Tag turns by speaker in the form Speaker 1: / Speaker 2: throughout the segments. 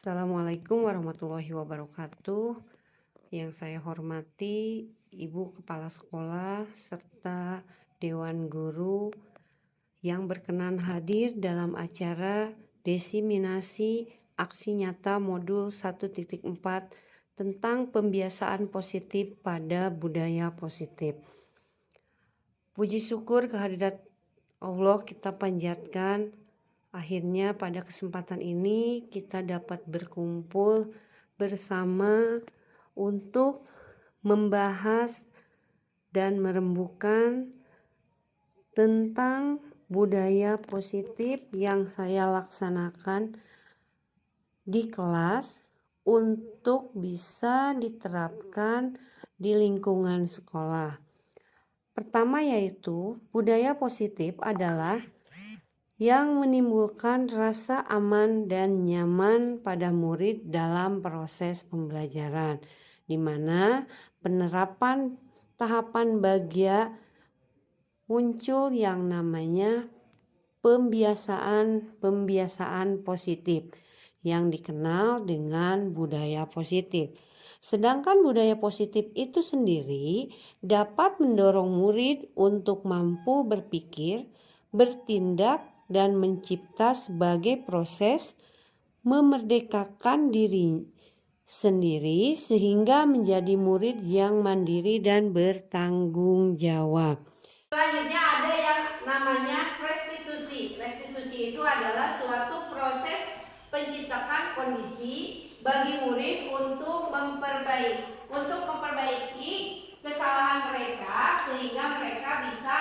Speaker 1: Assalamualaikum warahmatullahi wabarakatuh. Yang saya hormati Ibu Kepala Sekolah serta Dewan Guru yang berkenan hadir dalam acara desiminasi aksi nyata modul 1.4 tentang pembiasaan positif pada budaya positif. Puji syukur kehadirat Allah kita panjatkan. Akhirnya pada kesempatan ini kita dapat berkumpul bersama untuk membahas dan merembukan tentang budaya positif yang saya laksanakan di kelas untuk bisa diterapkan di lingkungan sekolah. Pertama yaitu budaya positif adalah yang menimbulkan rasa aman dan nyaman pada murid dalam proses pembelajaran, di mana penerapan tahapan bagia muncul yang namanya pembiasaan positif yang dikenal dengan budaya positif. Sedangkan budaya positif itu sendiri dapat mendorong murid untuk mampu berpikir, bertindak, dan mencipta sebagai proses memerdekakan diri sendiri sehingga menjadi murid yang mandiri dan bertanggung jawab. Selanjutnya ada yang namanya restitusi. Restitusi itu adalah suatu proses penciptakan kondisi bagi murid untuk memperbaiki kesalahan mereka sehingga mereka bisa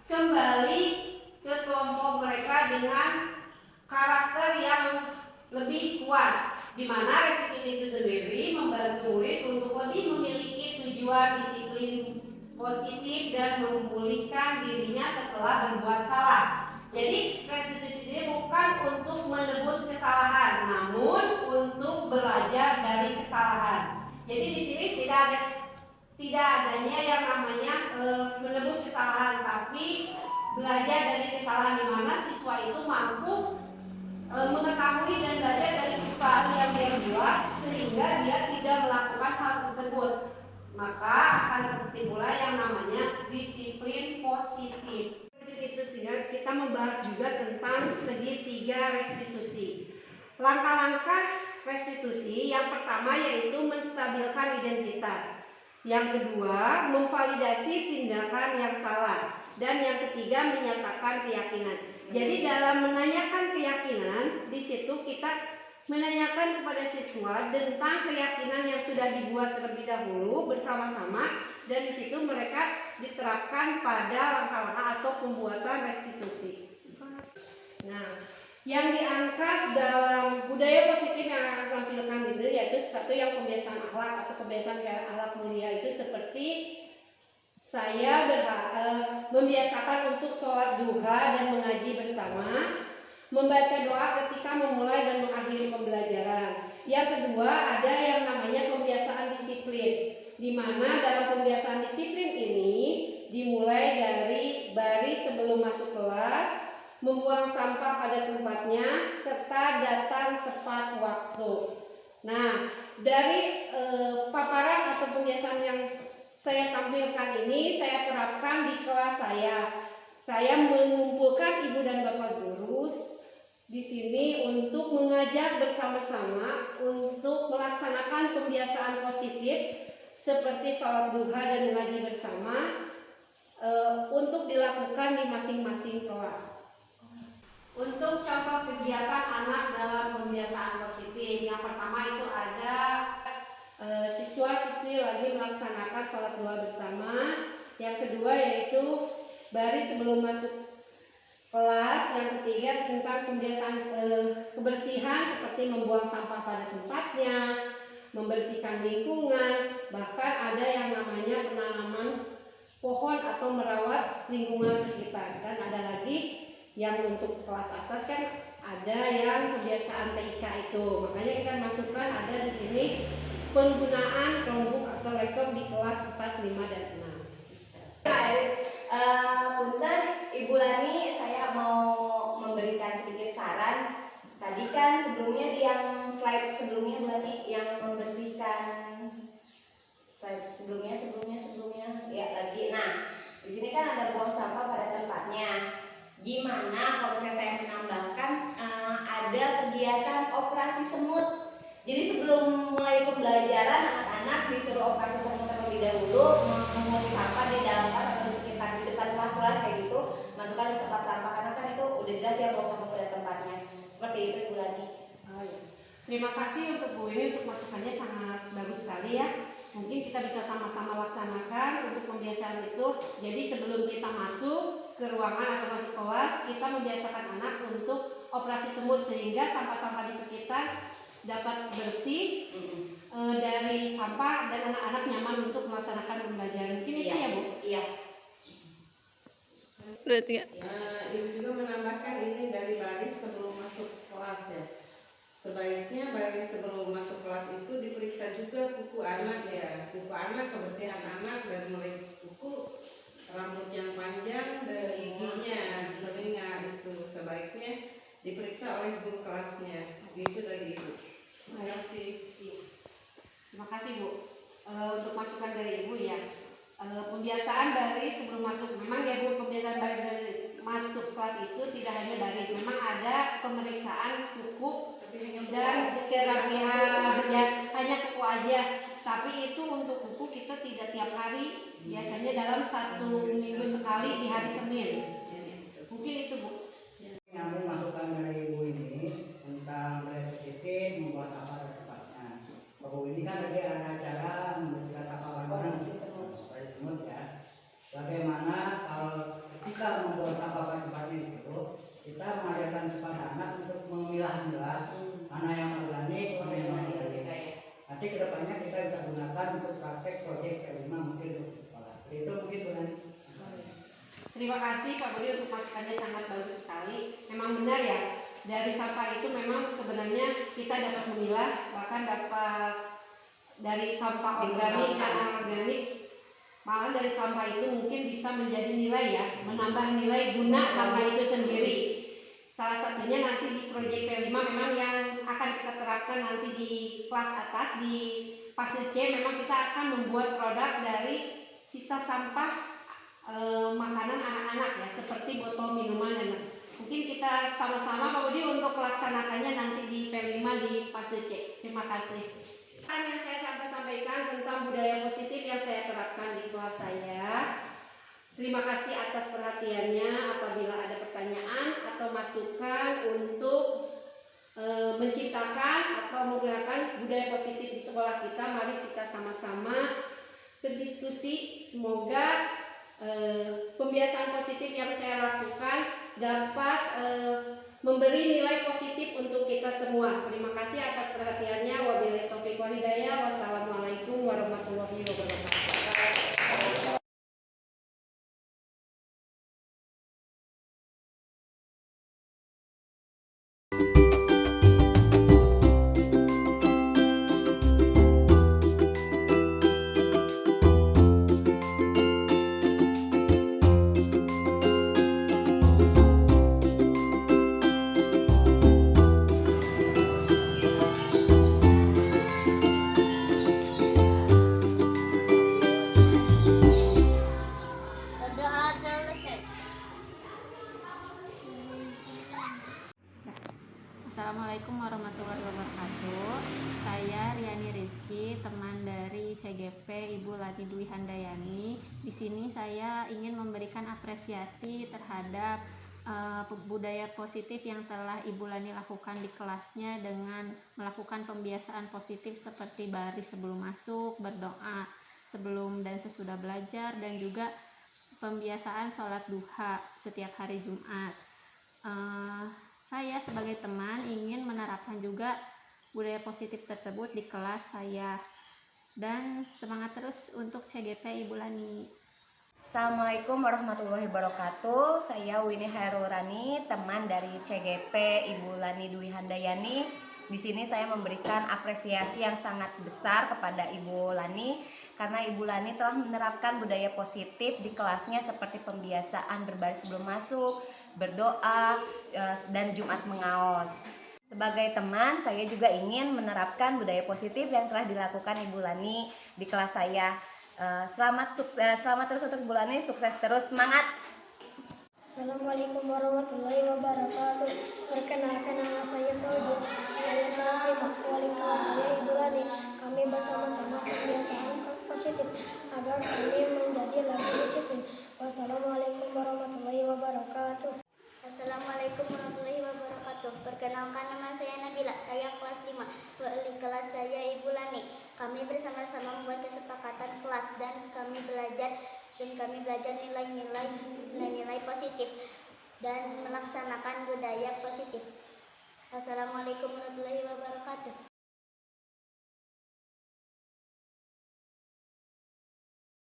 Speaker 1: kembali ke kelompok mereka dengan karakter yang lebih kuat, di mana restitusi itu sendiri membantu murid untuk lebih memiliki tujuan disiplin positif dan memulihkan dirinya setelah berbuat salah. Jadi restitusi ini bukan untuk menebus kesalahan, namun untuk belajar dari kesalahan. Jadi di sini tidak adanya yang namanya menebus kesalahan, tapi belajar dari kesalahan, di mana siswa itu mampu mengetahui dan belajar dari kesalahan yang dia buat sehingga dia tidak melakukan hal tersebut. Maka akan terjadi pula yang namanya disiplin positif. Itu sehingga kita membahas juga tentang segitiga restitusi. Langkah-langkah restitusi yang pertama yaitu menstabilkan identitas. Yang kedua, memvalidasi tindakan yang salah. Dan yang ketiga, menyatakan keyakinan. Jadi dalam menanyakan keyakinan, di situ kita menanyakan kepada siswa tentang keyakinan yang sudah dibuat terlebih dahulu bersama-sama, dan di situ mereka diterapkan pada langkah-langkah atau pembuatan restitusi. Nah, yang diangkat dalam budaya positif yang akan tampilkan itu yaitu satu yang pembiasaan akhlak atau kebiasaan akhlak mulia, itu seperti saya membiasakan untuk sholat duha dan mengaji bersama, membaca doa ketika memulai dan mengakhiri pembelajaran. Yang kedua ada yang namanya pembiasaan disiplin, di mana dalam pembiasaan disiplin ini dimulai dari baris sebelum masuk kelas, membuang sampah pada tempatnya, serta datang tepat waktu. Nah, dari paparan atau pembiasaan yang saya tampilkan ini saya terapkan di kelas saya. Saya mengumpulkan ibu dan bapak guru di sini untuk mengajak bersama-sama untuk melaksanakan pembiasaan positif seperti sholat duha dan mengaji bersama untuk dilakukan di masing-masing kelas. Untuk contoh kegiatan anak dalam pembiasaan positif, yang pertama itu ada siswa-siswi lagi melaksanakan sholat duha bersama. Yang kedua yaitu baris sebelum masuk kelas. Yang ketiga tentang pembiasaan kebersihan seperti membuang sampah pada tempatnya, membersihkan lingkungan, bahkan ada yang namanya penanaman pohon atau merawat lingkungan sekitar. Dan ada lagi yang untuk kelas atas kan ada yang kebiasaan TIK itu, makanya kita masukkan ada di sini penggunaan Chromebook atau laptop di kelas 4, 5, dan 6.
Speaker 2: Punten Ibu Lani, saya mau memberikan sedikit saran. Tadi kan sebelumnya yang slide sebelumnya berarti yang membersihkan slide sebelumnya ya lagi. Nah, di sini kan ada buang sampah pada tempatnya. Gimana kalau saya menambahkan ada kegiatan operasi semut. Jadi sebelum mulai pembelajaran anak-anak disuruh operasi semut terlebih dahulu, memungut sampah di dalam kelas atau di sekitar di depan kelas lah kayak gitu, masukkan di tempat sampah karena kan itu udah jelas ya buang sampah pada tempatnya. Seperti itu Ibu Lani.
Speaker 1: Oh, ya. Terima kasih untuk Bu ini untuk masukannya sangat bagus sekali ya. Mungkin kita bisa sama-sama laksanakan untuk pembiasaan itu. Jadi sebelum kita masuk ke ruangan atau masuk kelas, kita membiasakan anak untuk operasi semut sehingga sampah-sampah di sekitar dapat bersih dari sampah dan anak-anak nyaman untuk melaksanakan pembelajaran. Mungkin itu ya Bu?
Speaker 2: Iya.
Speaker 3: Berarti ya.
Speaker 4: Ibu juga menambahkan ini dari baris sebelum masuk kelas ya. Sebaiknya baris sebelum masuk kelas itu diperiksa juga kuku anak ya. Kuku anak, kebersihan anak dari mulai kuku, rambut yang panjang dan giginya, telinga itu sebaiknya diperiksa oleh guru kelasnya. Gitu dari Ibu. Terima kasih.
Speaker 1: Terima kasih Bu. Untuk masukan dari Ibu ya. Pembiasaan baris sebelum masuk, memang ya Bu, pembiasaan baris dari masuk kelas itu tidak hanya baris, memang ada pemeriksaan kuku dan kerapihan ya, hanya kuku aja. Tapi itu untuk kuku kita tidak tiap hari, biasanya dalam 1 minggu sekali di hari Senin. Mungkin itu Bu.
Speaker 5: Nyambung masukan dari Ibu ini tentang budaya positif membuat apa pada tempatnya. Bahwa ini kan tadi ada acara membersihkan sampah bareng-bareng semut ya. Bagaimana kalau ketika membuat sampah pada tempatnya itu kita mengajarkan kepada anak untuk memilah-milah mana yang organik, mana yang non organik. Nanti kedepannya kita bisa gunakan untuk praktek proyek P5 mungkin untuk sekolah. Itu mungkin bukan.
Speaker 1: Terima kasih Pak Budi untuk masukannya sangat bagus sekali. Memang benar ya, dari sampah itu memang sebenarnya kita dapat memilah, bahkan dapat dari sampah organik dan anorganik. Malah dari sampah itu mungkin bisa menjadi nilai ya, menambah nilai guna sampah itu sendiri. Salah satunya nanti di proyek P5 memang yang akan kita terapkan nanti di kelas atas di fase C, memang kita akan membuat produk dari sisa sampah makanan anak-anak ya, seperti botol minuman dan mungkin kita sama-sama Pak Budi untuk melaksanakannya nanti di P5 di fase C. Terima kasih. Yang saya sampaikan tentang budaya positif yang saya terapkan di kelas saya. Terima kasih atas perhatiannya. Apabila ada pertanyaan atau masukan untuk menciptakan atau menggunakan budaya positif di sekolah kita, mari kita sama-sama berdiskusi. Semoga pembiasaan positif yang saya lakukan dapat memberi nilai positif untuk kita semua. Terima kasih atas perhatiannya. Wabillahi taufiq wal hidayah. Wassalamualaikum warahmatullahi wabarakatuh.
Speaker 3: Assalamualaikum warahmatullahi wabarakatuh. Saya Riani Rizky, teman dari CGP Ibu Lani Dwi Handayani. Di sini saya ingin memberikan apresiasi terhadap budaya positif yang telah Ibu Lani lakukan di kelasnya dengan melakukan pembiasaan positif seperti baris sebelum masuk, berdoa sebelum dan sesudah belajar, dan juga pembiasaan sholat duha setiap hari Jumat. Saya sebagai teman ingin menerapkan juga budaya positif tersebut di kelas saya, dan semangat terus untuk CGP Ibu Lani.
Speaker 2: Assalamualaikum warahmatullahi wabarakatuh. Saya Winnie Hairul-Rani, teman dari CGP Ibu Lani Dwi Handayani. Di sini saya memberikan apresiasi yang sangat besar kepada Ibu Lani karena Ibu Lani telah menerapkan budaya positif di kelasnya seperti pembiasaan berbaris sebelum masuk, berdoa, dan Jumat mengaos. Sebagai teman, saya juga ingin menerapkan budaya positif yang telah dilakukan Ibu Lani di kelas saya. Selamat terus untuk Ibu Lani, sukses terus, semangat!
Speaker 6: Assalamualaikum warahmatullahi wabarakatuh. Perkenalkan, nama saya Fauzi. Saya kelas 5. Wali kelas saya Ibu Lani. Kami bersama-sama kebiasaan positif agar kami menjadi lebih disiplin. Wassalamualaikum warahmatullahi wabarakatuh.
Speaker 7: Assalamualaikum warahmatullahi wabarakatuh. Perkenalkan, nama saya Nabila. Saya kelas 5. Wali kelas saya Ibu Lani. Kami bersama-sama membuat kesepakatan kelas dan kami belajar nilai-nilai positif dan melaksanakan budaya positif. Assalamualaikum warahmatullahi